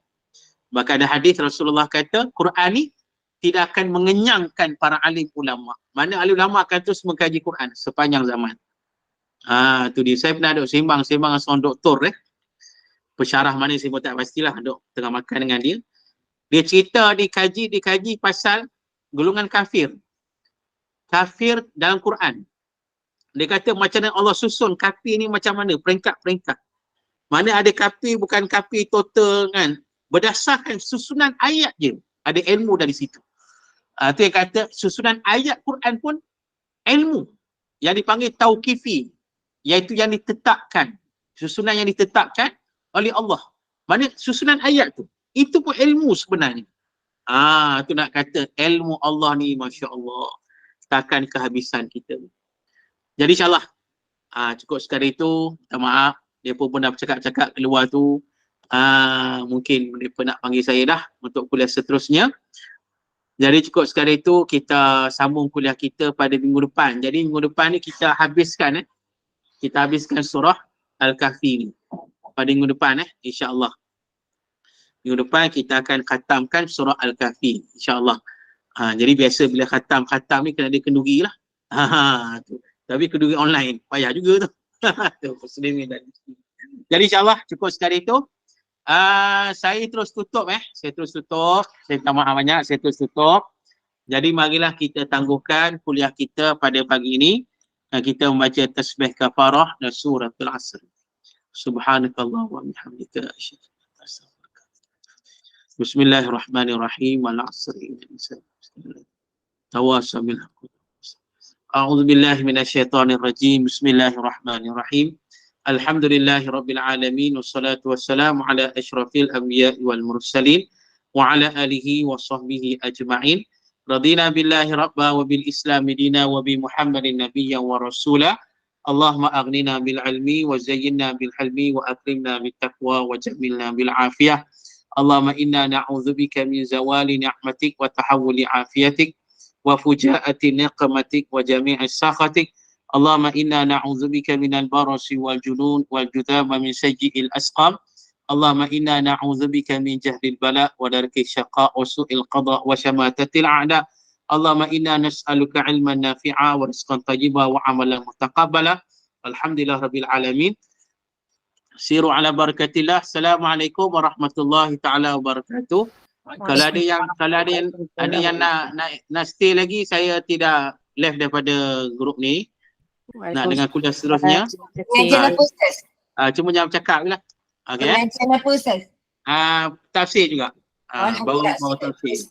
Bahkan ada hadis Rasulullah kata, Quran ni tidak akan mengenyangkan para alim ulama. Mana alim ulama akan terus mengkaji Quran sepanjang zaman. Tu dia. Saya pernah duk sembang dengan seorang doktor Pensyarah mana saya pun tak pastilah, duk tengah makan dengan dia. Dia cerita dikaji pasal golongan kafir. Kafir dalam Quran. Dia kata macam mana Allah susun kafir ni, macam mana peringkat-peringkat. Mana ada kafir bukan kafir total kan. Berdasarkan susunan ayat je. Ada ilmu dari situ. Tu yang kata susunan ayat Quran pun ilmu. yang dipanggil tauqifi, iaitu yang ditetapkan, susunan yang ditetapkan oleh Allah. Mana susunan ayat tu, itu pun ilmu sebenarnya. Tu nak kata ilmu Allah ni Masya Allah, takkan kehabisan kita. Jadi insyaAllah cukup sekali itu. Minta maaf, dia pun dah bercakap-cakap keluar tu. Mungkin mereka nak panggil saya dah untuk kuliah seterusnya. Jadi cukup sekali itu, kita sambung kuliah kita pada minggu depan. Jadi minggu depan ni kita habiskan surah Al-Kahfi ni pada minggu depan insya-Allah. Minggu depan kita akan khatamkan surah Al-Kahfi insya-Allah. Jadi biasa bila khatam ni kena ada kenduri lah. Tu. Tapi kenduri online payah juga tu. Jadi insya-Allah cukup sekali itu. Saya terus tutup Saya minta maaf banyak, saya terus tutup. Jadi marilah kita tangguhkan kuliah kita pada pagi ini. Kita membaca tasbih kafarah dan suratul asr. Subhanakallah wa bihamdika asyhadu an la ilaha illa anta. Bismillahirrahmanirrahim. Wal 'asri. Tawasaw bil haqq. A'udzu billahi minasyaitonir rajim. Bismillahirrahmanirrahim. Alhamdulillahi rabbil alamin, wassalatu wassalamu ala asyrafil anbiya'i wal mursalin wa ala alihi wa sahbihi ajma'in. Radina billahi rabba wa bil islami dina wa bi Muhammadin nabiyyan wa rasula. Allahumma aghnina bil ilmi wa zayyinna bil hilmi wa akrimna bit taqwa wa jamilna bil afiyah. Allahumma inna na'udzubika min zawali ni'matik wa tahawuli afiyatik wa fujaati niqmatik wa jami'i sakhatik. Allahumma inna na'udzubika minal barasi wal junun wal judham min sayyi'il asqam. Allahumma inna na'udzubika min jahdil bala wa darki syaqa wa su'il qada wa syamatatil a'da. Allahumma inna nas'aluka ilman nafi'a wa rizqan tayyiba wa amalan mutaqabbala. Alhamdulillah rabbil alamin. Siru ala barakatillah. Assalamualaikum warahmatullahi taala wabarakatuh. Kalau ada yang nak stay lagi, saya tidak live daripada grup ni. Nak dengar kuliah seterusnya. Cuma jangan cakap je lah. Okay. Channel apa Ustaz? Tafsir juga. Bawa tafsir.